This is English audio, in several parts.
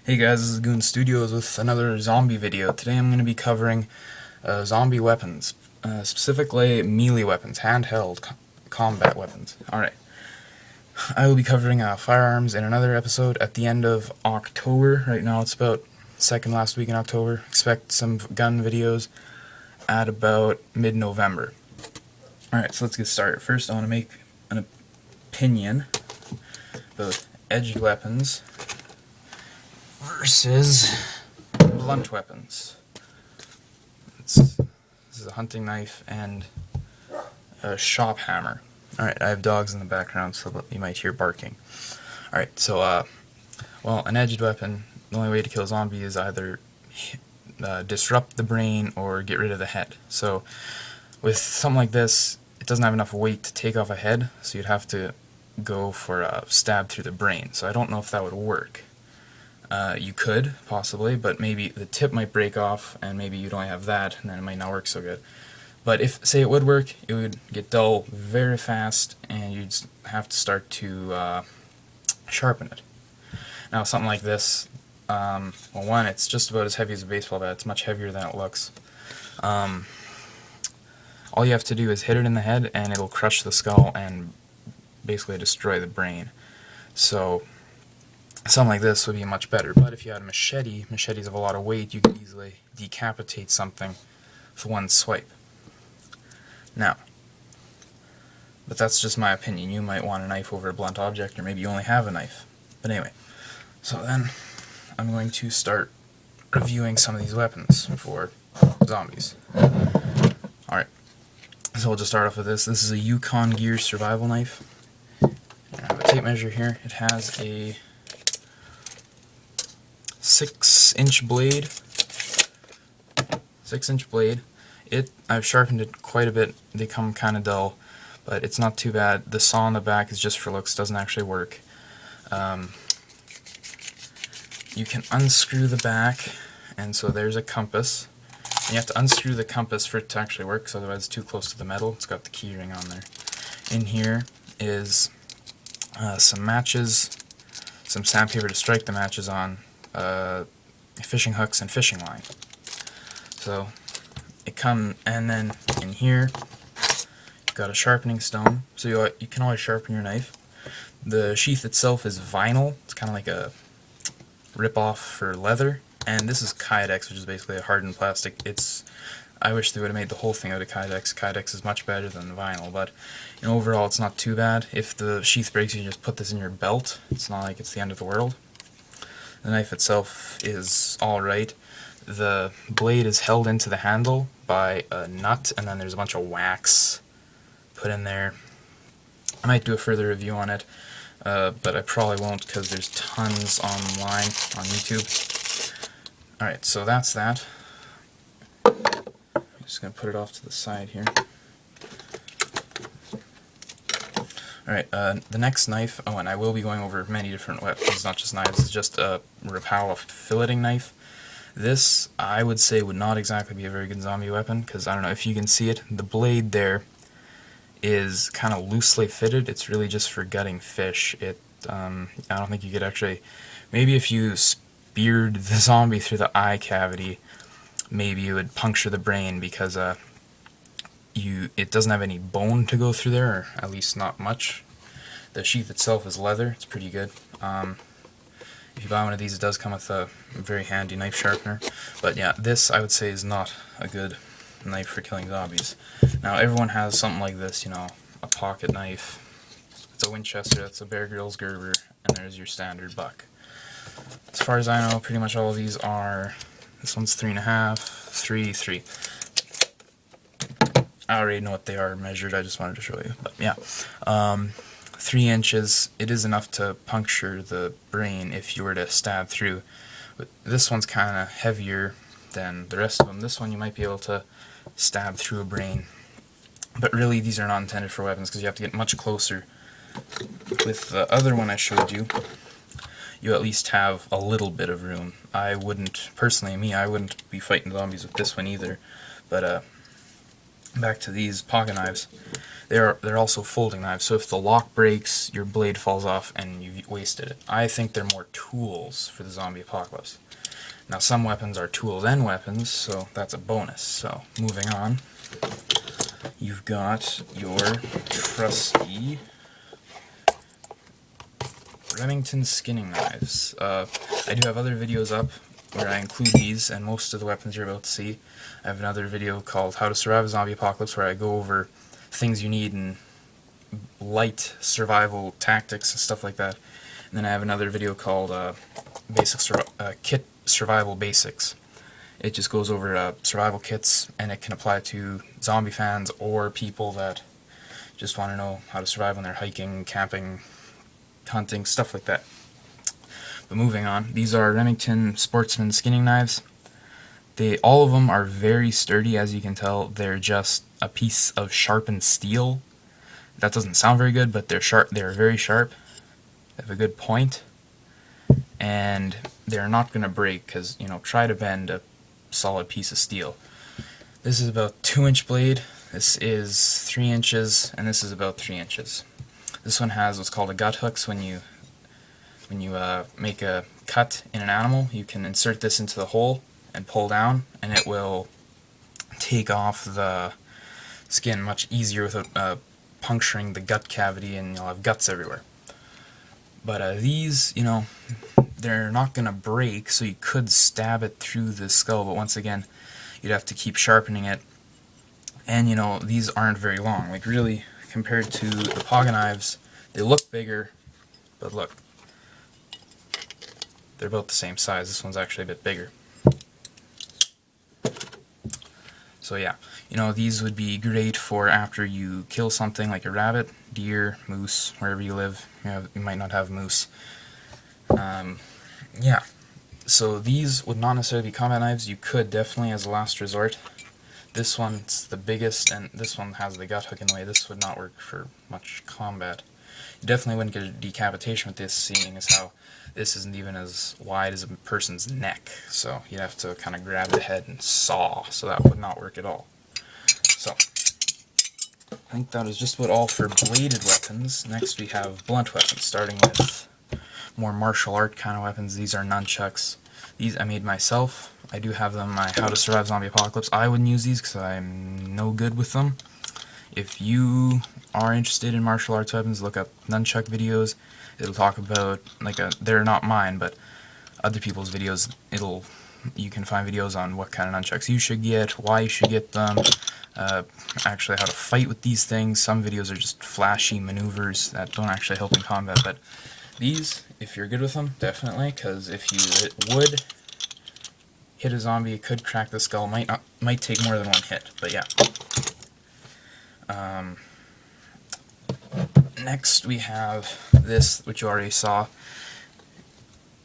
Hey guys, this is Goon Studios with another zombie video. Today I'm going to be covering zombie weapons, specifically melee weapons, handheld combat weapons. Alright, I will be covering firearms in another episode at the end of October. Right now it's about second last week in October. Expect some gun videos at about mid-November. Alright, so let's get started. First I want to make an opinion about edged weapons versus blunt weapons. This is a hunting knife and a shop hammer. Alright, I have dogs in the background, so you might hear barking. Alright, so, well, an edged weapon, the only way to kill a zombie is either disrupt the brain or get rid of the head. So, with something like this, it doesn't have enough weight to take off a head, so you'd have to go for a stab through the brain. So I don't know if that would work. You could, possibly, but maybe the tip might break off, and maybe you'd only have that, and then it might not work so good. But if, say it would work, it would get dull very fast, and you'd have to start to sharpen it. Now, something like this, well, one, it's just about as heavy as a baseball bat. It's much heavier than it looks. All you have to do is hit it in the head, and it'll crush the skull and basically destroy the brain. So something like this would be much better. But if you had a machete, machetes have a lot of weight, you could easily decapitate something with one swipe. Now, but that's just my opinion. You might want a knife over a blunt object, or maybe you only have a knife. But anyway, so then I'm going to start reviewing some of these weapons for zombies. Alright, so we'll just start off with this. This is a Yukon Gear survival knife. I have a tape measure here. It has a 6-inch blade. 6-inch blade. I've sharpened it quite a bit. They come kind of dull, but it's not too bad. The saw on the back is just for looks, doesn't actually work. You can unscrew the back, and so there's a compass. And you have to unscrew the compass for it to actually work, because otherwise it's too close to the metal. It's got the key ring on there. In here is some matches, some sandpaper to strike the matches on, fishing hooks and fishing line. So and then in here you've got a sharpening stone, so you can always sharpen your knife. The sheath itself is vinyl. It's kind of like a rip-off for leather, and this is Kydex, which is basically a hardened plastic. I wish they would have made the whole thing out of Kydex. Kydex is much better than vinyl, but overall it's not too bad. If the sheath breaks, you can just put this in your belt. It's not like it's the end of the world. The knife itself is alright. The blade is held into the handle by a nut, and then there's a bunch of wax put in there. I might do a further review on it, but I probably won't because there's tons online on YouTube. Alright, so that's that. I'm just going to put it off to the side here. Alright, the next knife, and I will be going over many different weapons, not just knives. It's just a Rapala filleting knife. This, I would say, would not exactly be a very good zombie weapon, because, I don't know if you can see it, the blade there is kind of loosely fitted. It's really just for gutting fish. I don't think you could actually, maybe if you speared the zombie through the eye cavity, maybe you would puncture the brain, because it doesn't have any bone to go through there, or at least not much. The sheath itself is leather. It's pretty good. If you buy one of these, it does come with a very handy knife sharpener. But yeah, this I would say is not a good knife for killing zombies. Now everyone has something like this, a pocket knife. It's a Winchester, that's a Bear Grylls Gerber, and there's your standard buck. As far as I know, pretty much all of these are, this one's 3.5, 3. I already know what they are measured, I just wanted to show you. But yeah, 3 inches, it is enough to puncture the brain if you were to stab through. But this one's kind of heavier than the rest of them. This one you might be able to stab through a brain. But really, these are not intended for weapons because you have to get much closer. With the other one I showed you, you at least have a little bit of room. Personally, I wouldn't be fighting zombies with this one either. But back to these pocket knives. They're also folding knives, so if the lock breaks, your blade falls off and you've wasted it. I think they're more tools for the zombie apocalypse. Now some weapons are tools and weapons, so that's a bonus. So moving on, you've got your trusty Remington skinning knives. I do have other videos up where I include these and most of the weapons you're about to see. I have another video called How to Survive a Zombie Apocalypse where I go over things you need in light survival tactics and stuff like that. And then I have another video called Kit Survival Basics. It just goes over survival kits, and it can apply to zombie fans or people that just want to know how to survive when they're hiking, camping, hunting, stuff like that. But moving on, these are Remington Sportsman skinning knives. All of them are very sturdy, as you can tell. They're just a piece of sharpened steel. That doesn't sound very good, but they're sharp. They're very sharp. They have a good point, and they're not going to break because, you know, try to bend a solid piece of steel. This is about 2-inch blade. This is 3 inches, and this is about 3 inches. This one has what's called a gut hook. So when you make a cut in an animal, you can insert this into the hole and pull down, and it will take off the skin much easier without puncturing the gut cavity, and you'll have guts everywhere. But these, you know, they're not going to break, so you could stab it through the skull, but once again, you'd have to keep sharpening it. And, you know, these aren't very long. Like, really, compared to the pocket knives, they look bigger, but look, they're about the same size. This one's actually a bit bigger. So yeah, you know, these would be great for after you kill something like a rabbit, deer, moose, wherever you live. You might not have moose. Yeah, so these would not necessarily be combat knives. You could definitely, as a last resort. This one's the biggest, and this one has the gut hook in the way. This would not work for much combat. You definitely wouldn't get a decapitation with this, seeing as how this isn't even as wide as a person's neck. So you'd have to kind of grab the head and saw, so that would not work at all. So I think that is just about all for bladed weapons. Next we have blunt weapons, starting with more martial art kind of weapons. These are nunchucks. These I made myself. I do have them in my How to Survive Zombie Apocalypse. I wouldn't use these because I'm no good with them. If you are interested in martial arts weapons, look up nunchuck videos. It'll talk about, like, they're not mine, but other people's videos. You can find videos on what kind of nunchucks you should get, why you should get them, actually how to fight with these things. Some videos are just flashy maneuvers that don't actually help in combat, but these, if you're good with them, definitely, because if you would hit a zombie, it could crack the skull. Might take more than one hit, but yeah. Next we have this, which you already saw.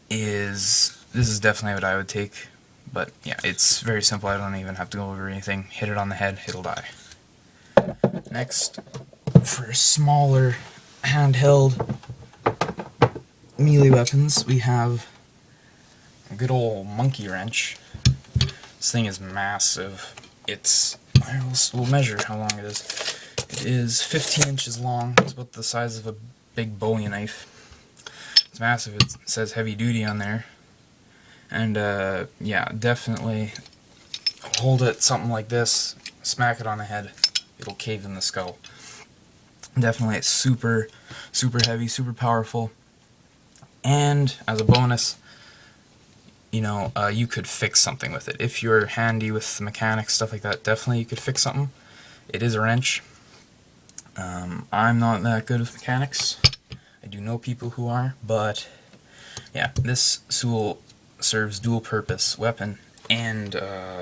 This is definitely what I would take, but yeah, it's very simple. I don't even have to go over anything. Hit it on the head, it'll die. Next, for smaller handheld melee weapons, we have a good old monkey wrench. This thing is massive. We'll measure how long it is. It is 15 inches long. It's about the size of a big Bowie knife. It's massive. It says heavy duty on there. And yeah, definitely hold it something like this, smack it on the head, it'll cave in the skull. Definitely it's super, super heavy, super powerful. And as a bonus, you know, you could fix something with it. If you're handy with mechanics, stuff like that, definitely you could fix something. It is a wrench. I'm not that good with mechanics. I do know people who are, but yeah, this tool serves dual purpose, weapon and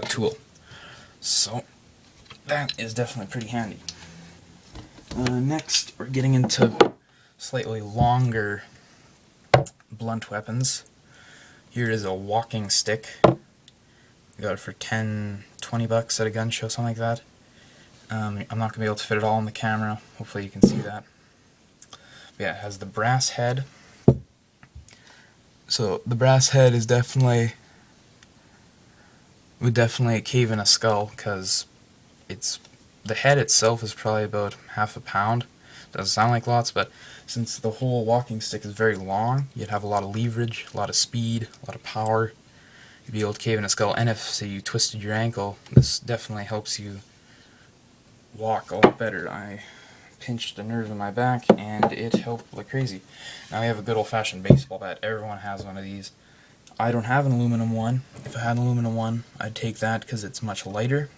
tool. So that is definitely pretty handy. Next, we're getting into slightly longer blunt weapons. Here is a walking stick. I got it for 10, 20 bucks at a gun show, something like that. I'm not going to be able to fit it all in the camera. Hopefully you can see that. But yeah, it has the brass head. So the brass head is would definitely cave in a skull because it's the head itself is probably about half a pound. Doesn't sound like lots, but since the whole walking stick is very long, you'd have a lot of leverage, a lot of speed, a lot of power. You'd be able to cave in a skull, and if, say, you twisted your ankle, this definitely helps you walk a lot better. I pinched a nerve in my back, and it helped like crazy. Now we have a good old-fashioned baseball bat. Everyone has one of these. I don't have an aluminum one. If I had an aluminum one, I'd take that because it's much lighter,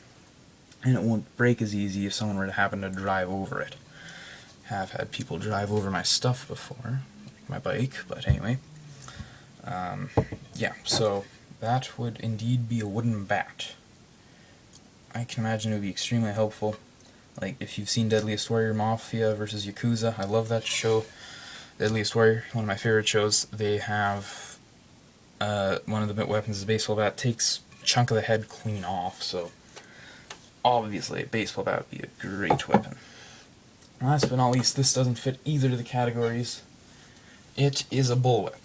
and it won't break as easy if someone were to happen to drive over it. Have had people drive over my stuff before, like my bike, but anyway. Yeah, so that would indeed be a wooden bat. I can imagine it would be extremely helpful. Like, if you've seen Deadliest Warrior Mafia versus Yakuza, I love that show. Deadliest Warrior, one of my favorite shows. They have one of the weapons is a baseball bat. Takes a chunk of the head clean off, so obviously a baseball bat would be a great weapon. Last but not least, this doesn't fit either of the categories. It is a bullwhip.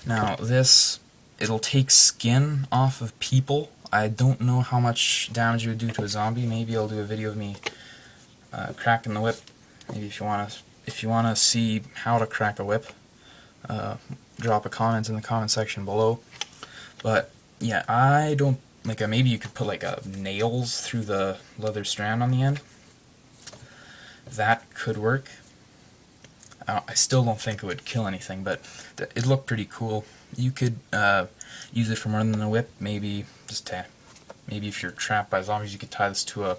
Now this, it'll take skin off of people. I don't know how much damage it would do to a zombie. Maybe I'll do a video of me cracking the whip. Maybe if you wanna see how to crack a whip, drop a comment in the comment section below. But yeah, I don't like. Maybe you could put like nails through the leather strand on the end. That could work. I still don't think it would kill anything, but it looked pretty cool. You could use it for more than a whip. Maybe maybe if you're trapped by zombies, you could tie this to a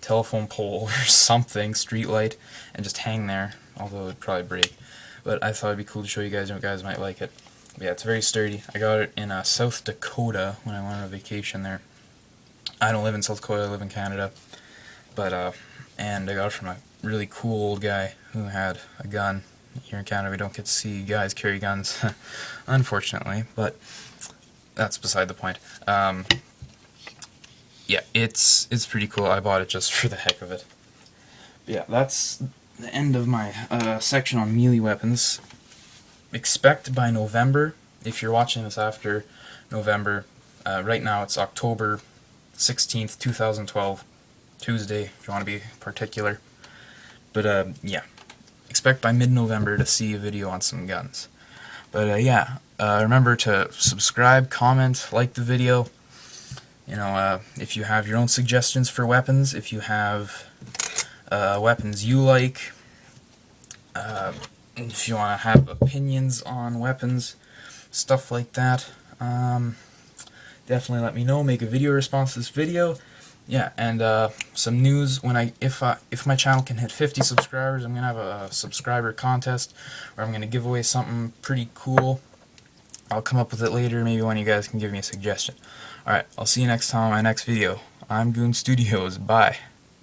telephone pole or something, street light, and just hang there. Although it would probably break. But I thought it'd be cool to show you guys, and you guys might like it. But yeah, it's very sturdy. I got it in South Dakota when I went on a vacation there. I don't live in South Dakota. I live in Canada. But and I got it from a really cool old guy who had a gun. Here in Canada we don't get to see guys carry guns, unfortunately, but that's beside the point. Yeah, it's pretty cool. I bought it just for the heck of it. But yeah, that's the end of my section on melee weapons. Expect by November, if you're watching this after November, right now it's October 16th, 2012, Tuesday, if you want to be particular. But yeah, expect by mid-November to see a video on some guns. But yeah, remember to subscribe, comment, like the video. You know, if you have your own suggestions for weapons, if you have weapons you like, if you want to have opinions on weapons, stuff like that, definitely let me know. Make a video response to this video. Yeah, and some news, if my channel can hit 50 subscribers, I'm going to have a subscriber contest where I'm going to give away something pretty cool. I'll come up with it later, maybe one of you guys can give me a suggestion. Alright, I'll see you next time on my next video. I'm Goon Studios, bye.